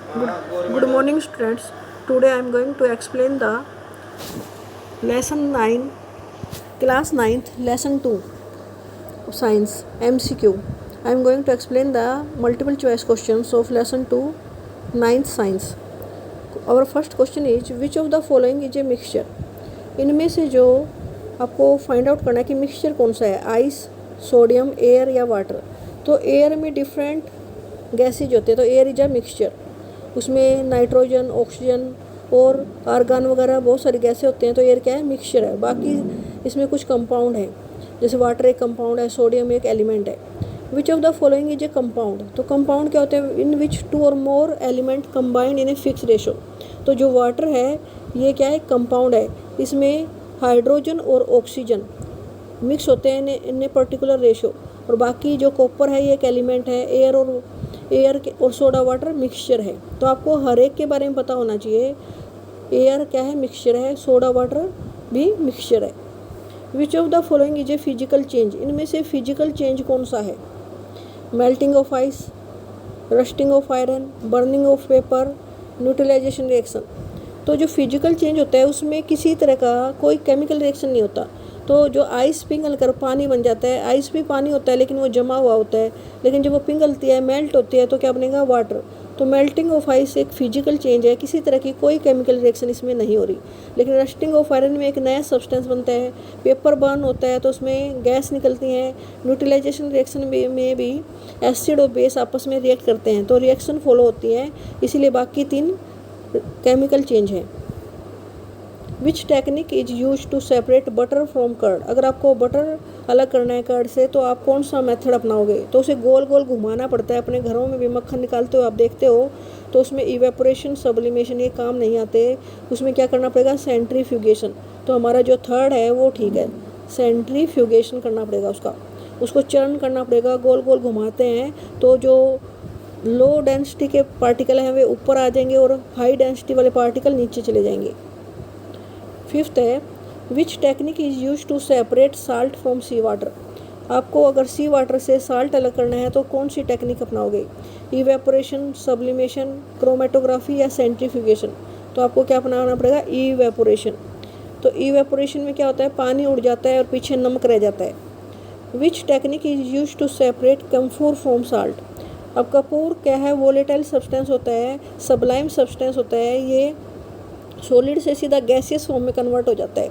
Good morning, students. Today I am going to explain the lesson 9, class 9th, lesson 2, science, MCQ. I am going to explain the multiple choice questions of lesson 2, 9th science. Our first question is, which of the following is a mixture? इनमें से जो आपको find out करना है कि mixture कौन सा है, आइस, सोडियम, एयर या वाटर. तो एयर में डिफरेंट गैसेज होते हैं, तो एयर इज अ मिक्सचर. उसमें नाइट्रोजन, ऑक्सीजन और आर्गन वगैरह बहुत सारी गैसें होते हैं, तो एयर क्या है, मिक्सचर है. बाकी इसमें कुछ कंपाउंड है, जैसे वाटर एक कंपाउंड है, सोडियम एक एलिमेंट है. Which of the following is A compound. तो कंपाउंड क्या होते हैं, इन विच टू और मोर element combined in a fix ratio. तो जो वाटर है ये क्या है, कंपाउंड है. इसमें हाइड्रोजन और ऑक्सीजन मिक्स होते हैं इन ए पर्टिकुलर रेशो. और बाकी जो कॉपर है ये एक एलिमेंट है. एयर और सोडा वाटर मिक्सचर है. तो आपको हर एक के बारे में पता होना चाहिए. एयर क्या है, मिक्सचर है. सोडा वाटर भी मिक्सचर है. Which of the following is a physical change. इनमें से फिजिकल चेंज कौन सा है, melting of ice, rusting of iron, burning of paper, neutralisation reaction. तो जो फिजिकल चेंज होता है उसमें किसी तरह का कोई केमिकल रिएक्शन नहीं होता. तो जो आइस पिघल कर पानी बन जाता है, आइस भी पानी होता है लेकिन वो जमा हुआ होता है, लेकिन जब वो पिघलती है, मेल्ट होती है, तो क्या बनेगा, वाटर. तो मेल्टिंग ऑफ आइस एक फिजिकल चेंज है, किसी तरह की कोई केमिकल रिएक्शन इसमें नहीं हो रही. लेकिन रस्टिंग ऑफ आयरन में एक नया सब्सटेंस बनता है, पेपर बर्न होता है तो उसमें गैस निकलती है. न्यूट्रलाइजेशन रिएक्शन में भी एसिड और बेस आपस में रिएक्ट करते हैं, तो रिएक्शन फॉलो होती है. इसीलिए बाकी 3 केमिकल चेंज है. Which technique is use to separate butter from curd. अगर आपको बटर अलग करना है कर्ड से तो आप कौन सा मेथड अपनाओगे. तो उसे गोल गोल घुमाना पड़ता है. अपने घरों में भी मक्खन निकालते हो आप देखते हो, तो उसमें इवेपोरेशन, सब्लिमेशन ये काम नहीं आते. उसमें क्या करना पड़ेगा, सेंट्रीफ्यूगेशन. तो हमारा जो थर्ड है वो ठीक है, सेंट्रीफ्यूगेशन करना पड़ेगा. उसको चर्न करना पड़ेगा, गोल गोल घुमाते हैं तो जो लो डेंसिटी के पार्टिकल हैं वे ऊपर आ जाएंगे और हाई डेंसिटी वाले पार्टिकल नीचे चले जाएंगे. फिफ्थ है, which technique is use to separate salt from sea water. आपको अगर सी वाटर से साल्ट अलग करना है तो कौन सी टेक्निक अपनाओगे, इवेपोरेशन, सब्लिमेशन, क्रोमेटोग्राफी या सेंट्रीफ्यूगेशन. तो आपको क्या अपनाना पड़ेगा, इवेपोरेशन. तो इवेपोरेशन में क्या होता है, पानी उड़ जाता है और पीछे नमक रह जाता है. Which technique is use to separate camphor from salt. अब कपूर क्या है, वोलेटाइल सब्सटेंस होता है, सबलाइम सब्सटेंस होता है. ये सॉलिड से सीधा गैसियस फॉर्म में कन्वर्ट हो जाता है,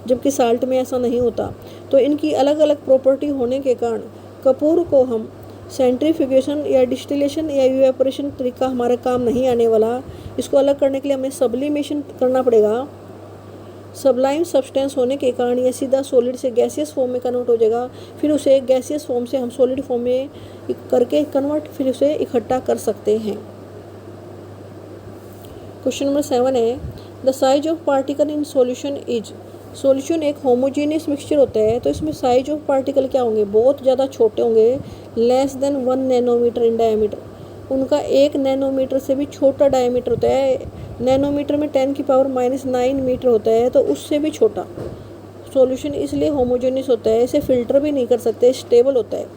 जबकि साल्ट में ऐसा नहीं होता. तो इनकी अलग अलग प्रॉपर्टी होने के कारण कपूर को हम सेंट्रीफ्यूगेशन या डिस्टिलेशन या इवेपोरेशन तरीका हमारा काम नहीं आने वाला. इसको अलग करने के लिए हमें सब्लिमेशन करना पड़ेगा. सबलाइम सब्सटेंस होने के कारण ये सीधा सॉलिड से गैसियस फॉर्म में कन्वर्ट हो जाएगा. फिर उसे गैसियस फॉर्म से हम सॉलिड फॉर्म में करके कन्वर्ट फिर उसे इकट्ठा कर सकते हैं. क्वेश्चन नंबर 7 है, the size of particle in solution is. Solution एक होमोजीनियस मिक्सचर होता है, तो इसमें साइज ऑफ पार्टिकल क्या होंगे, बहुत ज़्यादा छोटे होंगे, less than 1 nanometre in diameter. उनका 1 नैनोमीटर से भी छोटा डायमीटर होता है. नैनोमीटर में 10⁻⁹ मीटर होता है, तो उससे भी छोटा. सॉल्यूशन इसलिए होमोजेनियस होता है, इसे फिल्टर भी नहीं कर सकते, स्टेबल होता है.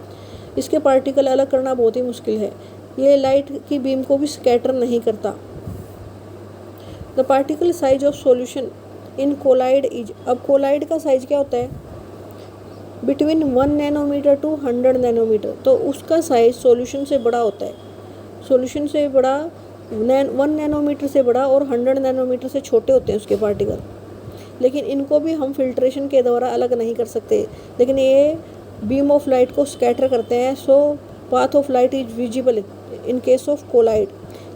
इसके पार्टिकल अलग करना बहुत ही मुश्किल है. ये लाइट की बीम को भी स्कैटर नहीं करता. The particle size of solution in colloid is. अब कोलाइड का साइज क्या होता है, बिटवीन 1 नैनोमीटर टू 100 नैनोमीटर. तो उसका साइज सॉल्यूशन से बड़ा होता है. सॉल्यूशन से बड़ा 1 नैनोमीटर से बड़ा और 100 नैनोमीटर से छोटे होते हैं उसके पार्टिकल. लेकिन इनको भी हम फिल्ट्रेशन के द्वारा अलग नहीं कर सकते. लेकिन ये बीम ऑफ लाइट को स्कैटर करते हैं. So path of light is visible in case of colloid.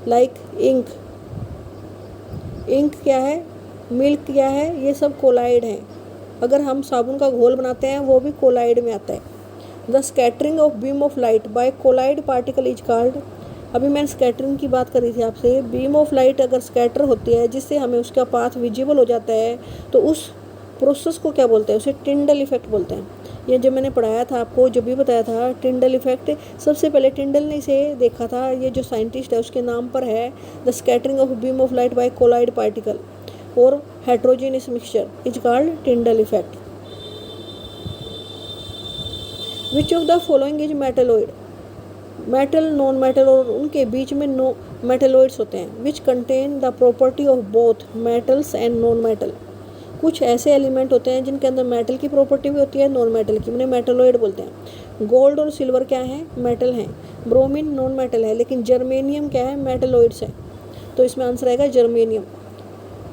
Like ink क्या है, मिल्क क्या है, ये सब कोलाइड हैं. अगर हम साबुन का घोल बनाते हैं वो भी कोलाइड में आता है. The scattering of beam of light by colloid particle is called. अभी मैंने स्कैटरिंग की बात करी थी आपसे. बीम ऑफ लाइट अगर स्कैटर होती है जिससे हमें उसका पाथ विजिबल हो जाता है, तो उस प्रोसेस को क्या बोलते हैं, उसे टिंडल इफेक्ट बोलते हैं. ये जब मैंने पढ़ाया था आपको, जब भी बताया था टिंडल इफेक्ट, सबसे पहले टिंडल ने इसे देखा था. ये जो साइंटिस्ट है उसके नाम पर है. The scattering of beam of light by colloid particle और heterogeneous mixture is called Tyndall effect. Which of the following is metalloid. Metal, non metal और उनके बीच में मेटलोइड्स होते हैं which contain the property of both metals and non metal. कुछ ऐसे element होते हैं जिनके अंदर मेटल की प्रॉपर्टी भी होती है, नॉन मेटल की, उन्हें मेटलोइड बोलते हैं। गोल्ड और सिल्वर क्या है? मेटल हैं। ब्रोमीन नॉन मेटल है, लेकिन जर्मेनियम क्या है? मेटलोइड्स है। तो इसमें आंसर आएगा germanium.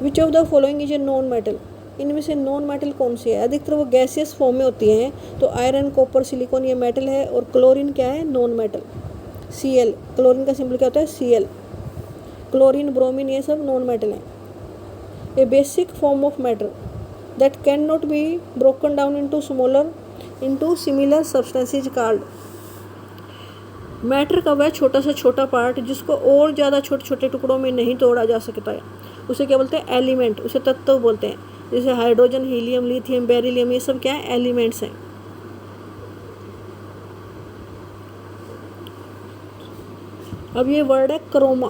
Which of the following is a non metal? इनमें से नॉन मेटल कौन सी है? अधिकतर वो गैसियस फॉर्म में होती हैं, तो आयरन, कॉपर, सिलिकॉन ये मेटल है, और क्लोरीन क्या है? Non metal. Cl, क्लोरीन का सिंबल क्या होता है? Cl। क्लोरीन, ब्रोमीन ये सब नॉन मेटल हैं। A basic form of matter that can not be broken down into similar substances called. Matter का वह छोटा से छोटा पार्ट जिसको और ज़्यादा छोटे छोटे टुकड़ों में नहीं तोड़ा जा सकता है, उसे क्या बोलते हैं? एलिमेंट, उसे तत्व बोलते हैं। जैसे हाइड्रोजन, हीलियम, लिथियम, बेरिलियम ये सब क्या है? एलिमेंट्स हैं। अब ये वर्ड है क्रोमा।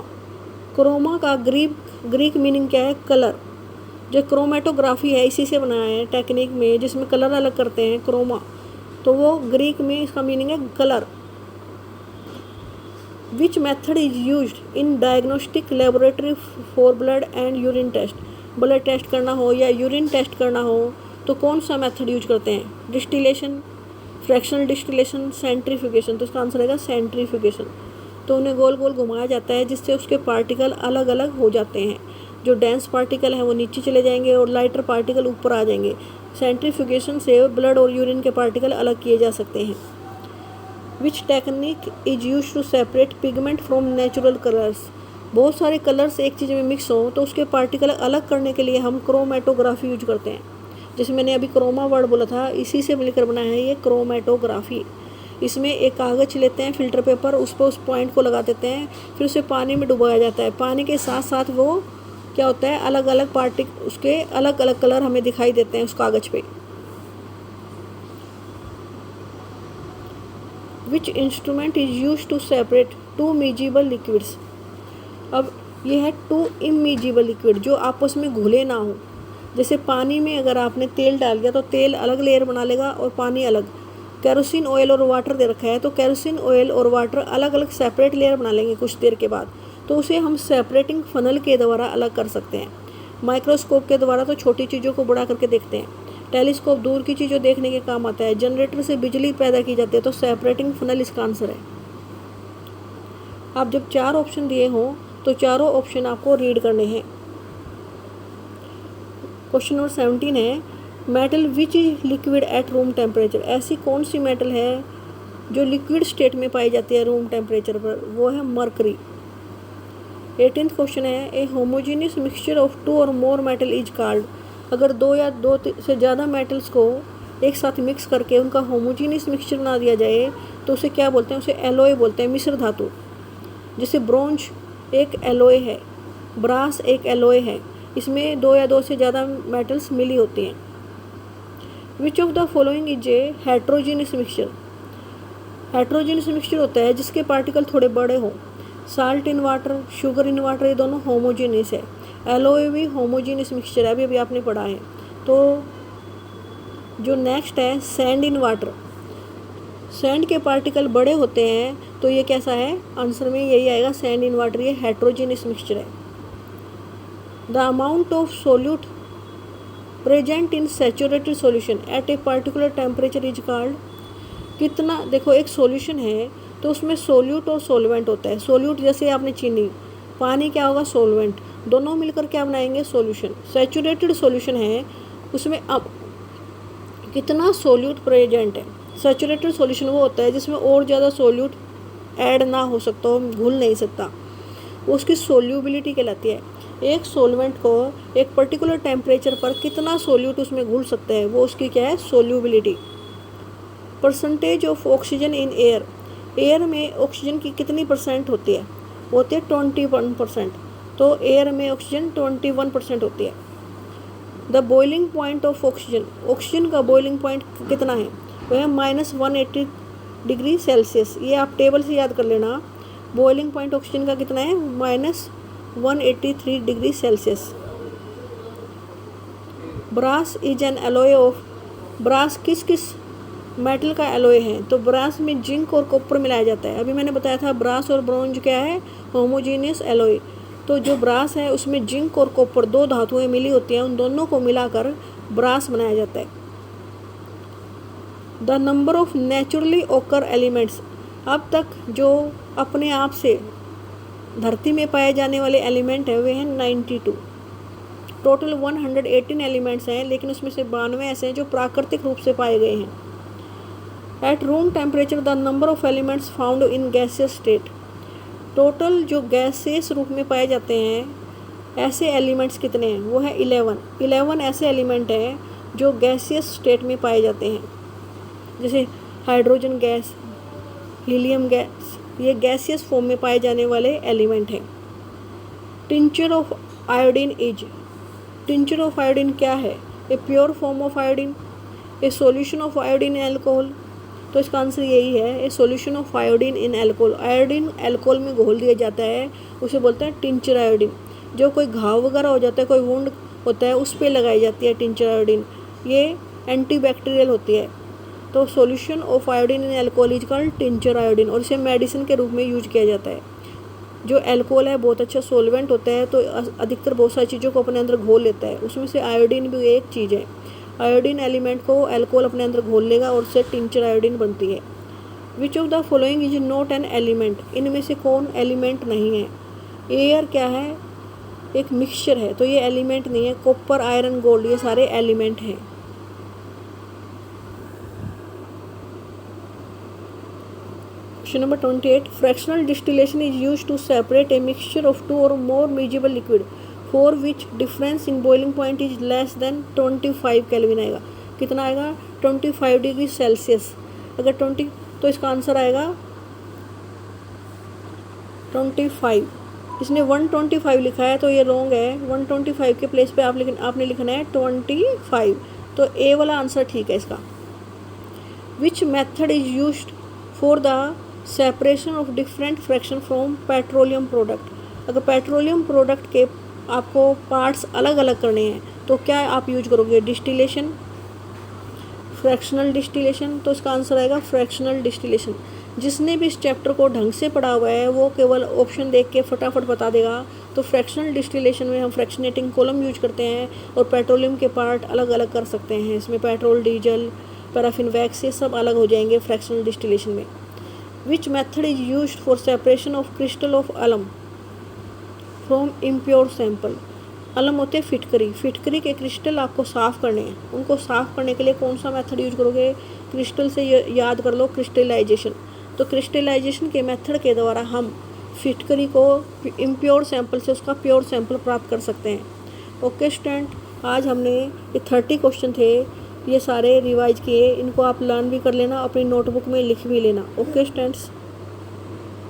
क्रोमा का ग्रीक मीनिंग क्या है? कलर। जो क्रोमेटोग्राफी है इसी से बनाया है टेक्निक में, जिसमें कलर अलग करते हैं, क्रोमा, तो वो ग्रीक में इसका मीनिंग है colour. Which method is used in diagnostic laboratory for blood and urine test? Blood test करना हो या यूरिन टेस्ट करना हो तो कौन सा मेथड यूज करते हैं? Distillation, fractional distillation, centrifugation. तो इसका आंसर रहेगा सेंट्रीफ्यूगेशन। तो उन्हें गोल गोल घुमाया जाता है जिससे उसके पार्टिकल अलग अलग हो जाते हैं। जो डेंस पार्टिकल हैं वो नीचे चले जाएंगे और लाइटर पार्टिकल ऊपर आ जाएंगे। सेंट्रीफ्यूगेशन से ब्लड और यूरिन के पार्टिकल अलग किए जा सकते हैं। Which technique is use to separate pigment from natural colours? बहुत सारे कलर्स एक चीज़ में मिक्स हों तो उसके पार्टिकल अलग करने के लिए हम क्रोमेटोग्राफी यूज करते हैं। जैसे मैंने अभी क्रोमा वर्ड बोला था, इसी से मिलकर बना है ये क्रोमेटोग्राफी। इसमें एक कागज़ लेते हैं, फिल्टर पेपर, उस पर उस पॉइंट को लगा देते हैं, फिर उसे पानी में डुबाया जाता है। पानी के साथ साथ वो क्या होता है? अलग अलग उसके अलग अलग कलर हमें दिखाई देते हैं उस कागज़ पे। Which instrument is use to separate two miscible liquids? अब ये है टू इमिजिबल लिक्विड, जो आपस में घुले ना हो। जैसे पानी में अगर आपने तेल डाल दिया तो तेल अलग लेयर बना लेगा और पानी अलग। केरोसिन ऑयल और वाटर दे रखा है तो केरोसिन ऑयल और वाटर अलग अलग सेपरेट लेयर बना लेंगे कुछ देर के बाद, तो उसे हम सेपरेटिंग फनल के द्वारा अलग कर सकते हैं। माइक्रोस्कोप के द्वारा तो छोटी चीज़ों को बड़ा करके देखते हैं। टेलीस्कोप दूर की चीज़ों देखने के काम आता है। जनरेटर से बिजली पैदा की जाती है, तो सेपरेटिंग फनल इसका आंसर है। आप जब 4 ऑप्शन दिए हों तो चारों ऑप्शन आपको रीड करने हैं। क्वेश्चन नंबर 17 है, metal which is liquid at room temperature? ऐसी कौन सी मेटल है जो लिक्विड स्टेट में पाई जाती है रूम टेम्परेचर पर? वो है मरकरी। 18th क्वेश्चन है, ए होमोजीनियस मिक्सचर ऑफ 2 और मोर मेटल इज कॉल्ड? अगर 2 या 2 से ज़्यादा मेटल्स को एक साथ मिक्स करके उनका होमोजीनियस मिक्सचर बना दिया जाए तो उसे क्या बोलते हैं? उसे एलॉय बोलते हैं, मिश्र धातु। जैसे ब्रोंज एक एलॉय है, ब्रास एक एलॉय है, इसमें 2 या 2 से ज़्यादा मेटल्स मिली होती हैं। विच of the following is A heterogeneous mixture? Heterogeneous mixture होता है जिसके पार्टिकल थोड़े बड़े हों। Salt in water, sugar in water ये दोनों होमोजीनियस है। एलॉय भी होमोजीनियस मिक्सचर है, अभी अभी आपने पढ़ा है। तो जो नेक्स्ट है सैंड इन वाटर, सैंड के पार्टिकल बड़े होते हैं तो ये कैसा है? आंसर में यही आएगा, सैंड इन वाटर, ये हेट्रोजीनियस मिक्सचर है। The amount of solute present in saturated solution at a particular temperature is called? कितना, देखो एक सॉल्यूशन है तो उसमें सोल्यूट और सोलवेंट होता है। सोल्यूट जैसे आपने चीनी, पानी क्या होगा? सोलवेंट, दोनों मिलकर क्या बनाएंगे? सॉल्यूशन। सैचुरेटेड सॉल्यूशन है उसमें अब कितना सोल्यूट प्रेजेंट है। सैचुरेटेड सॉल्यूशन वो होता है जिसमें और ज़्यादा सोल्यूट ऐड ना हो सकता हो, घुल नहीं सकता, उसकी सोल्यूबिलिटी कहलाती है। एक सॉल्वेंट को एक पर्टिकुलर टेम्परेचर पर कितना सोल्यूट उसमें घुल सकता है, वो उसकी क्या है? Solubility. Percentage of oxygen in air, air में ऑक्सीजन की कितनी परसेंट होती है? होती है 21%। तो एयर में ऑक्सीजन 21% होती है। The boiling point of oxygen, oxygen का बॉइलिंग पॉइंट कितना है? वह है -180 डिग्री सेल्सियस। ये आप टेबल से याद कर लेना। बॉइलिंग पॉइंट ऑक्सीजन का कितना है? -183 degree Celsius. Brass is an alloy of, brass किस किस मेटल का एलॉय है, तो ब्रास में जिंक और कॉपर मिलाया जाता है। अभी मैंने बताया था ब्रास और ब्रोंज क्या है, होमोजीनियस एलॉय। तो जो ब्रास है उसमें जिंक और कॉपर 2 धातुएं मिली होती हैं, उन दोनों को मिलाकर ब्रास बनाया जाता है। द नंबर ऑफ नेचुरली ओकर एलिमेंट्स, अब तक जो अपने आप से धरती में पाए जाने वाले एलिमेंट हैं वे हैं 92। टोटल 118 एलिमेंट्स हैं, लेकिन उसमें से 92 ऐसे हैं जो प्राकृतिक रूप से पाए गए हैं। At room temperature the number of elements found in gaseous state, total जो गैसियस रूप में पाए जाते हैं ऐसे एलिमेंट्स कितने हैं, वो है 11 ऐसे एलिमेंट हैं जो गैसियस स्टेट में पाए जाते हैं, जैसे हाइड्रोजन गैस, हीलियम गैस, ये गैसियस फॉर्म में पाए जाने वाले एलिमेंट हैं। Tincture of iodine is, tincture of iodine क्या है, a pure form of iodine, A solution of iodine in alcohol, तो इसका आंसर यही है, ए solution of iodine in alcohol. Iodine alcohol में घोल दिया जाता है, उसे बोलते हैं टिंचर आयोडीन। जो कोई घाव वगैरह हो जाता है, कोई वुंड होता है, उस पर लगाई जाती है टिंचर आयोडीन, ये एंटीबैक्टीरियल होती है। तो solution of iodine in alcohol is called tincture iodine, और इसे मेडिसिन के रूप में यूज किया जाता है। जो एल्कोहल है बहुत अच्छा सोलवेंट होता है, तो अधिकतर बहुत सारी चीज़ों को अपने अंदर घोल लेता है, उसमें से आयोडीन भी एक चीज़ है। आयोडीन एलिमेंट को एल्कोहल अपने अंदर घोल लेगा और उससे टिंचर आयोडीन बनती है। Which of the following is not an element, इनमें से कौन एलिमेंट नहीं है। एयर क्या है, एक मिक्सचर है, तो ये एलिमेंट नहीं है। कॉपर, आयरन, गोल्ड, ये सारे एलिमेंट हैं। Question number 28. Fractional distillation is used to separate a mixture of 2 or more miscible liquid for which difference in boiling point is less than 25 Kelvin आएगा। कितना आएगा, 25 डिग्री सेल्सियस। अगर 20 तो इसका answer आएगा 25। इसने 125 लिखा है तो ये रॉन्ग है। 125 के प्लेस पे आपने लिखना है 25, तो ए वाला आंसर ठीक है इसका। विच method is used for the separation of different fraction from petroleum product, अगर पेट्रोलियम प्रोडक्ट के आपको पार्ट्स अलग अलग करने हैं तो क्या आप यूज करोगे, डिस्टिलेशन, फ्रैक्शनल डिस्टिलेशन, तो इसका आंसर आएगा फ्रैक्शनल डिस्टिलेशन। जिसने भी इस चैप्टर को ढंग से पढ़ा हुआ है वो केवल ऑप्शन देख के फटाफट बता देगा। तो फ्रैक्शनल डिस्टिलेशन में हम फ्रैक्शनेटिंग कॉलम यूज करते हैं और पेट्रोलियम के पार्ट अलग अलग कर सकते हैं। इसमें पेट्रोल, डीजल, पैराफिन, वैक्स, ये सब अलग हो जाएंगे फ्रैक्शनल डिस्टिलेशन में। विच method is used for separation of crystal of अलम फ्रॉम इम्प्योर सैंपल, अलम होते हैं फिटकरी, फिटकरी के क्रिस्टल आपको साफ़ करने हैं, उनको साफ़ करने के लिए कौन सा मेथड यूज करोगे, क्रिस्टल से याद कर लो क्रिस्टलाइजेशन। तो क्रिस्टलाइजेशन के मेथड के द्वारा हम फिटकरी को इम्प्योर सैंपल से उसका प्योर सैंपल प्राप्त कर सकते हैं। ओके स्टूडेंट, आज हमने ये 30 क्वेश्चन थे, ये सारे रिवाइज किए, इनको आप लर्न भी कर लेना, अपनी नोटबुक में लिख भी लेना। Okay students.